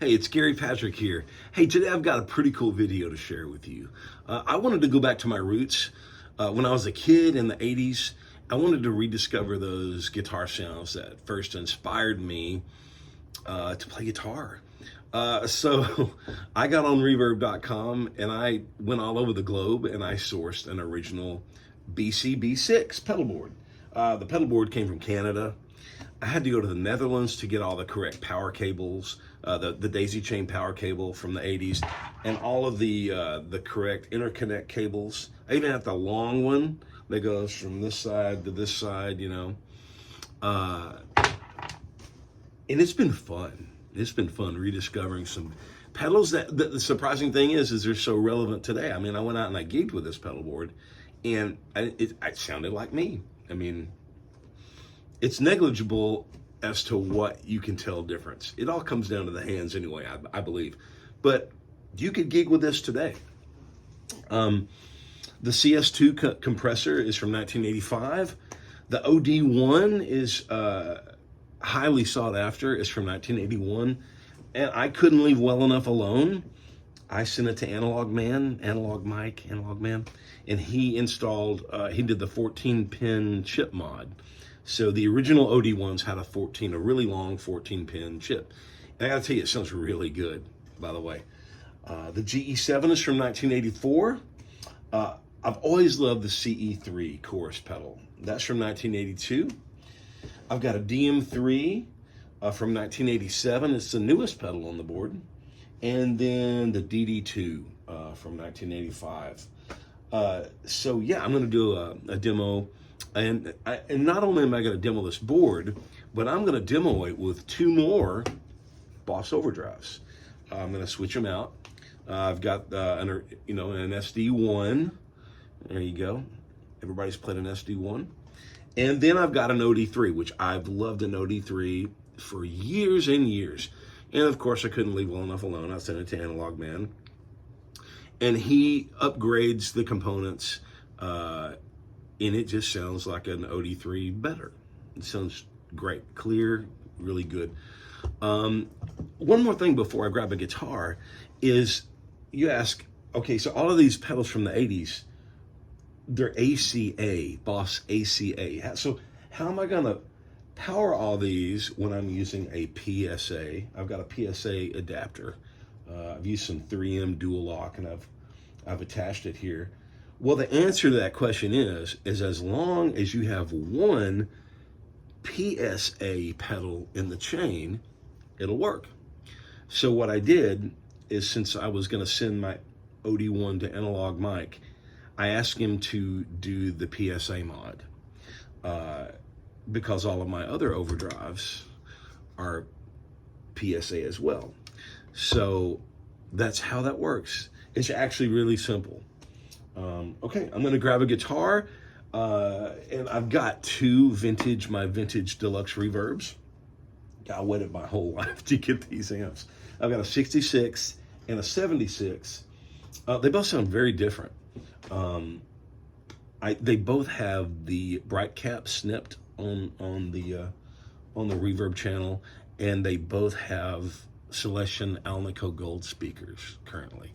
Hey, it's Gary Patrick here. Hey, today I've got a pretty cool video to share with you. I wanted to go back to my roots. When I was a kid in the 80s, I wanted to rediscover those guitar sounds that first inspired me to play guitar. So I got on Reverb.com and I went all over the globe and I sourced an original BCB6 pedalboard. The pedalboard came from Canada. I had to go to the Netherlands to get all the correct power cables, the daisy chain power cable from the 80s, and all of the correct interconnect cables. I even have the long one that goes from this side to this side, you know. And it's been fun. It's been fun rediscovering some pedals that the surprising thing is they're so relevant today. I mean, I went out and I gigged with this pedalboard, and it sounded like me. I mean, it's negligible as to what you can tell difference. It all comes down to the hands anyway, I believe. But you could gig with this today. The CS2 compressor is from 1985. The OD1 is highly sought after. It's from 1981. And I couldn't leave well enough alone. I sent it to Analog Man, Analog Mike, Analog Man, and he installed, he did the 14-pin chip mod. So the original OD1s had a really long 14-pin chip. And I gotta tell you, it sounds really good, by the way. The GE7 is from 1984. I've always loved the CE3 chorus pedal. That's from 1982. I've got a DM3 from 1987. It's the newest pedal on the board. And then the DD2 from 1985. So yeah, I'm gonna do a demo. And not only am I going to demo this board, but I'm going to demo it with two more Boss overdrives. I'm going to switch them out. I've got an SD1. There you go. Everybody's played an SD1. And then I've got an OD3, which I've loved an OD3 for years and years. And of course, I couldn't leave well enough alone. I sent it to Analog Man. And he upgrades the components, and it just sounds like an OD3 better. It sounds great, clear, really good. One more thing before I grab a guitar is you ask, okay, so all of these pedals from the 80s, they're ACA, Boss ACA. So how am I gonna power all these when I'm using a PSA? I've got a PSA adapter. I've used some 3M dual lock and I've attached it here. Well, the answer to that question is as long as you have one PSA pedal in the chain, it'll work. So what I did is, since I was going to send my OD1 to Analog Mike, I asked him to do the PSA mod because all of my other overdrives are PSA as well. So that's how that works. It's actually really simple. Okay, I'm gonna grab a guitar, and I've got my vintage Deluxe Reverbs. I waited my whole life to get these amps. I've got a 66 and a 76. They both sound very different. They both have the bright cap snipped on the reverb channel, and they both have Celestion Alnico Gold Speakers currently.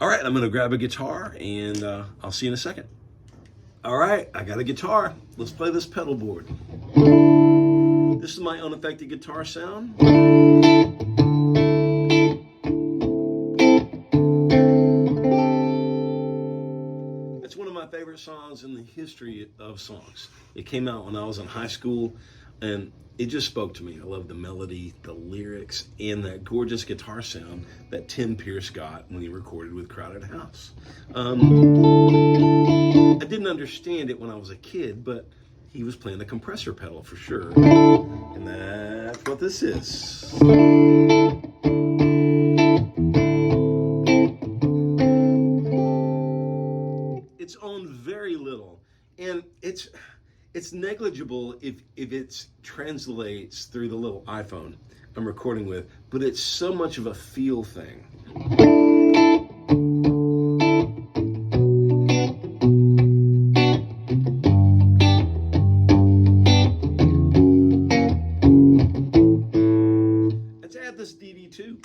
All right, I'm gonna grab a guitar and I'll see you in a second. All right, I got a guitar. Let's play this pedal board. This is my unaffected guitar sound. It's one of my favorite songs in the history of songs. It came out when I was in high school and it just spoke to me. I love the melody, the lyrics, and that gorgeous guitar sound that Tim Pierce got when he recorded with Crowded House. I didn't understand it when I was a kid, but he was playing the compressor pedal for sure. And that's what this is. It's on very little, and it's negligible if it translates through the little iPhone I'm recording with, but it's so much of a feel thing. Let's add this DD2.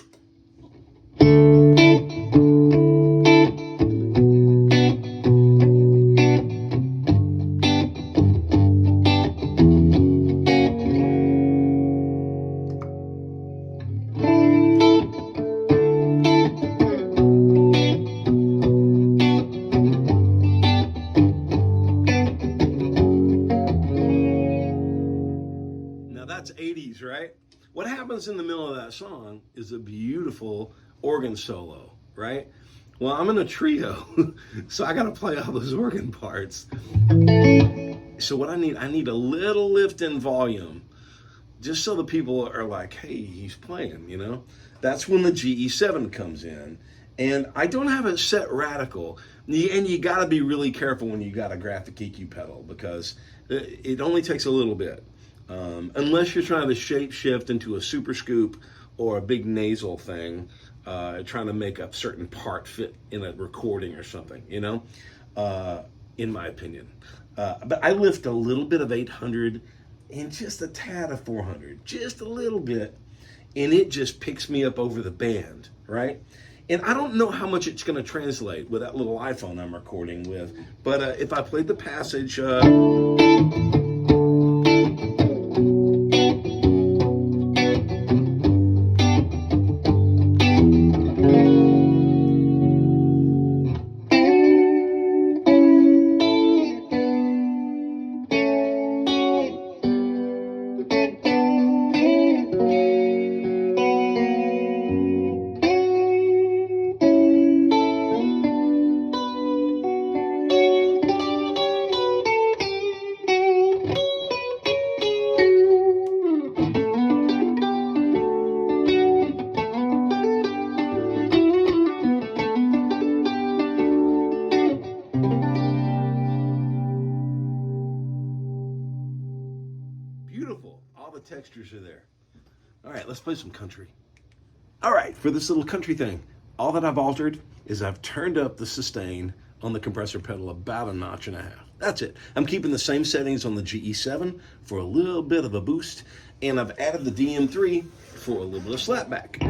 That's 80s, right? What happens in the middle of that song is a beautiful organ solo, right? Well, I'm in a trio, so I got to play all those organ parts. So what I need a little lift in volume, just so the people are like, hey, he's playing, you know? That's when the GE7 comes in. And I don't have it set radical. And you got to be really careful when you got a graphic EQ pedal, because it only takes a little bit. Unless you're trying to shape shift into a super scoop or a big nasal thing, trying to make a certain part fit in a recording or something, you know, in my opinion. But I lift a little bit of 800 and just a tad of 400, just a little bit, and it just picks me up over the band, right? And I don't know how much it's going to translate with that little iPhone I'm recording with, but if I played the passage... Beautiful. All the textures are there. All right, let's play some country. All right, for this little country thing, all that I've altered is I've turned up the sustain on the compressor pedal about a notch and a half. That's it. I'm keeping the same settings on the GE7 for a little bit of a boost, and I've added the DM3 for a little bit of slapback.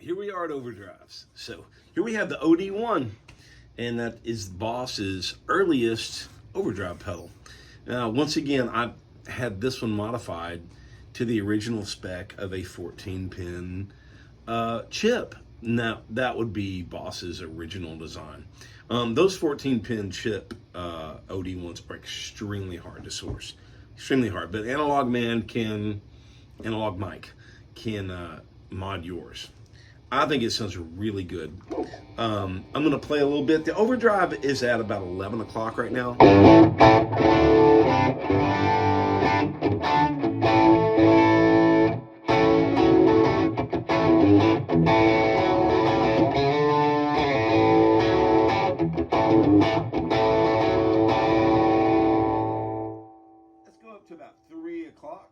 Here we are at overdrives. So here we have the OD1, and that is Boss's earliest overdrive pedal. Now, once again, I had this one modified to the original spec of a 14-pin chip. Now, that would be Boss's original design. Those 14-pin chip OD1s are extremely hard to source. Extremely hard, but Analog Mike can mod yours. I think it sounds really good. I'm going to play a little bit. The overdrive is at about 11 o'clock right now. Let's go up to about 3 o'clock.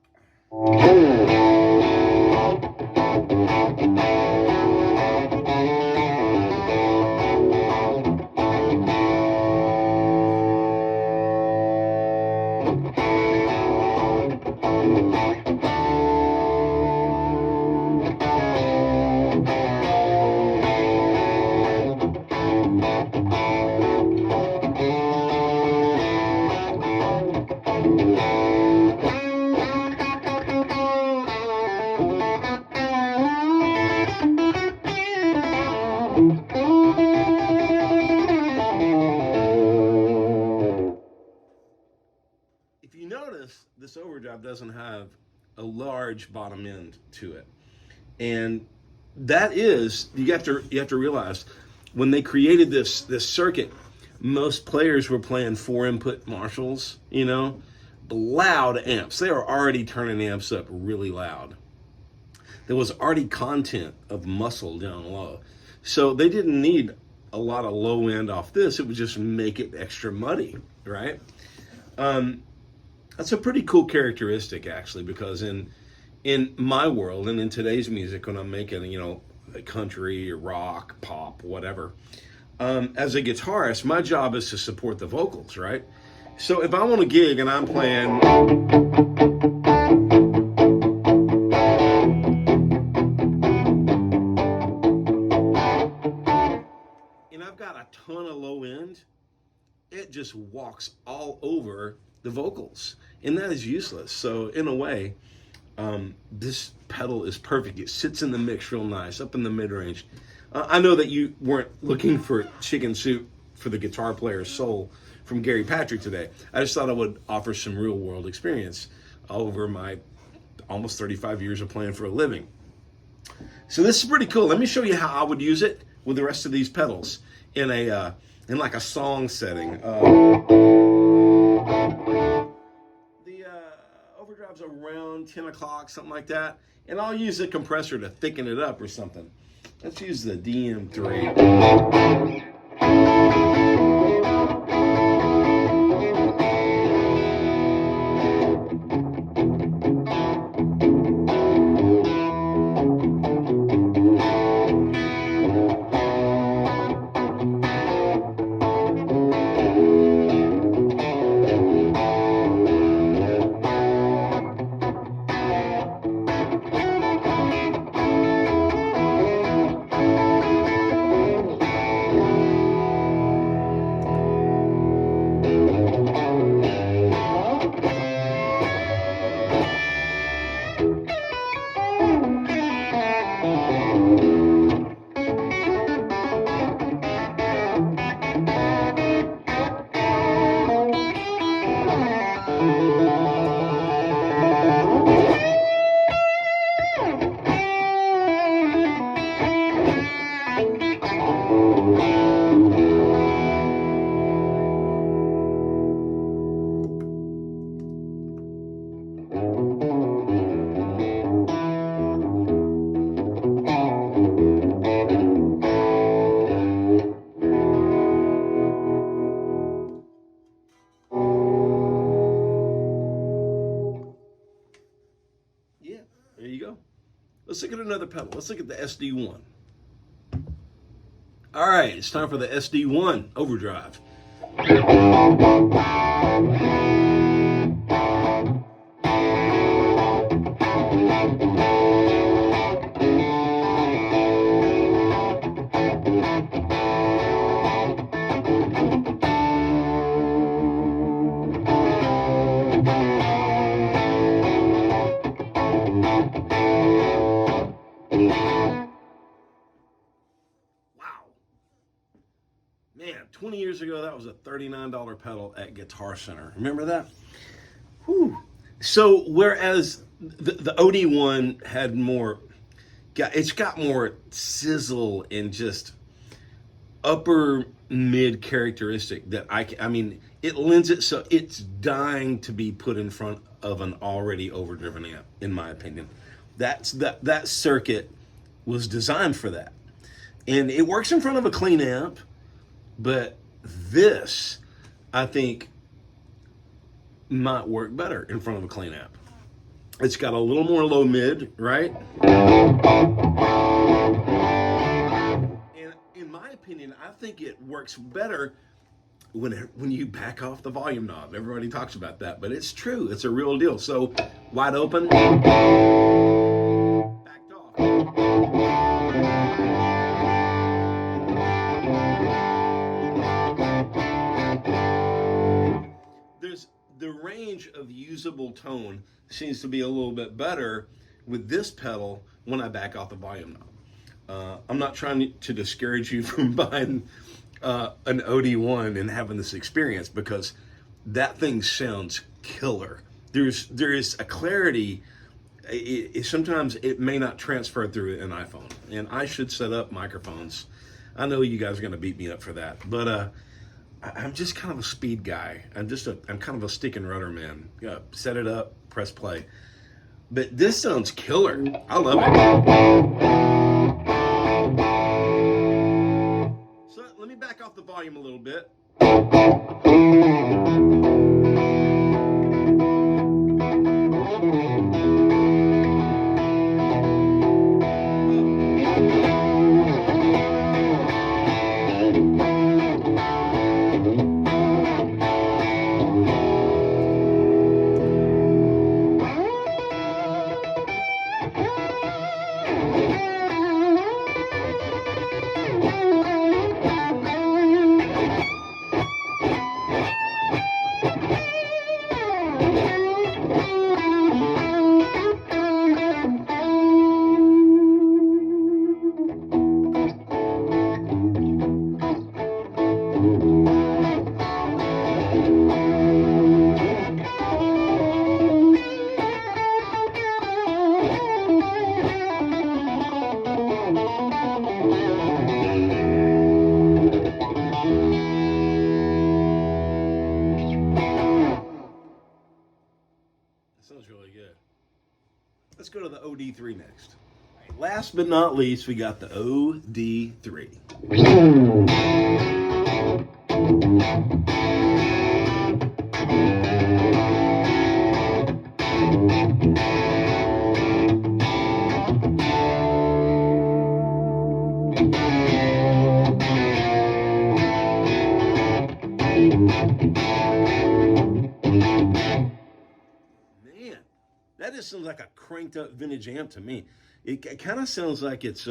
If you notice, this overdrive doesn't have a large bottom end to it. And that is, you have to realize, when they created this circuit, most players were playing 4-input Marshalls, you know, loud amps. They were already turning amps up really loud. There was already content of muscle down low. So they didn't need a lot of low end off this. It would just make it extra muddy, right? That's a pretty cool characteristic, actually, because in my world and in today's music, when I'm making, you know, country, rock, pop, whatever, as a guitarist, my job is to support the vocals, right? So if I'm on a gig and I'm playing, and I've got a ton of low end, it just walks all over the vocals, and that is useless. So in a way, this pedal is perfect. It sits in the mix real nice, up in the mid-range. I know that you weren't looking for chicken soup for the guitar player's soul from Gary Patrick today. I just thought I would offer some real-world experience over my almost 35 years of playing for a living. So this is pretty cool. Let me show you how I would use it with the rest of these pedals in like a song setting. The overdrive's around 10 o'clock, something like that. And I'll use a compressor to thicken it up or something. Let's use the DM3. There you go. Let's look at another pedal. Let's look at the SD1. All right, it's time for the SD1 overdrive. Man, 20 years ago, that was a $39 pedal at Guitar Center. Remember that? Whew. So whereas the OD1 had more, it's got more sizzle and just upper mid characteristic that I mean, it lends it, so it's dying to be put in front of an already overdriven amp, in my opinion. That circuit was designed for that. And it works in front of a clean amp. But this, I think, might work better in front of a clean amp. It's got a little more low mid, right? And in my opinion, I think it works better when you back off the volume knob. Everybody talks about that, but it's true. It's a real deal. So wide open, backed off. The range of usable tone seems to be a little bit better with this pedal when I back off the volume knob. I'm not trying to discourage you from buying an OD1 and having this experience, because that thing sounds killer. There is a clarity sometimes it may not transfer through an iPhone, and I should set up microphones. I know you guys are going to beat me up for that, but I'm just kind of a speed guy. I'm kind of a stick and rudder man. Yeah, set it up, press play. But this sounds killer. I love it. So let me back off the volume a little bit. Sounds really good. Let's go to the OD3 next. Last but not least, we got the OD3. That just sounds like a cranked up vintage amp to me. It kind of sounds like it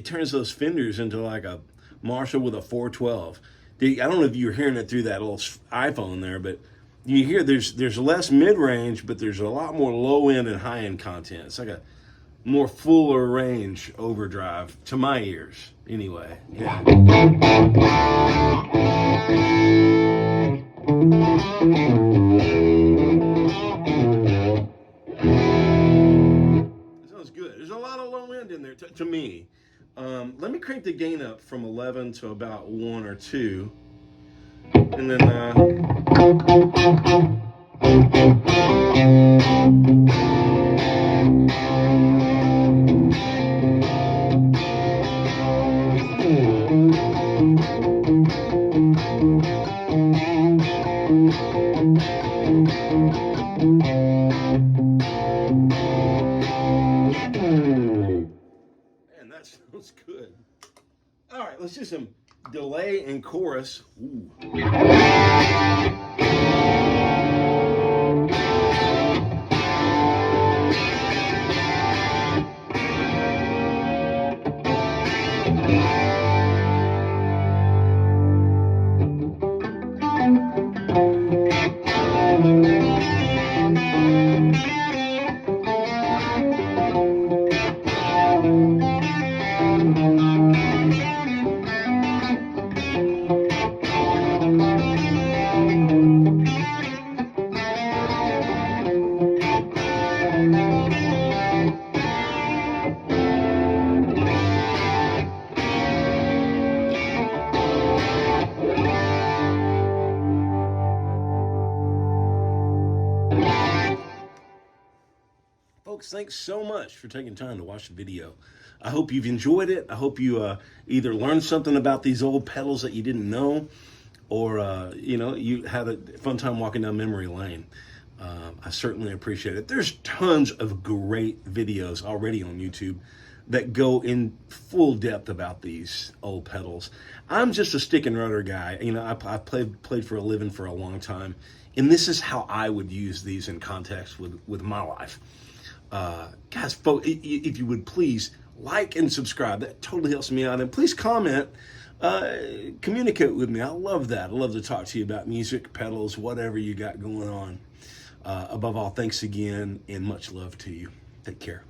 turns those Fenders into like a Marshall with a 412. I don't know if you're hearing it through that little iPhone there, but you hear there's less mid-range, but there's a lot more low-end and high-end content. It's like a more fuller range overdrive to my ears, anyway. Yeah. There's a lot of low end in there to me. Let me crank the gain up from 11 to about 1 or 2. And then that sounds good. All right, let's do some delay and chorus. Ooh. Folks, thanks so much for taking time to watch the video. I hope you've enjoyed it. I hope you either learned something about these old pedals that you didn't know, or you had a fun time walking down memory lane. I certainly appreciate it. There's tons of great videos already on YouTube that go in full depth about these old pedals. I'm just a stick and rudder guy. I played for a living for a long time, and this is how I would use these in context with my life. Guys, folks, if you would please like and subscribe, that totally helps me out. And please comment, communicate with me. I love that. I love to talk to you about music, pedals, whatever you got going on. Above all, thanks again, and much love to you. Take care.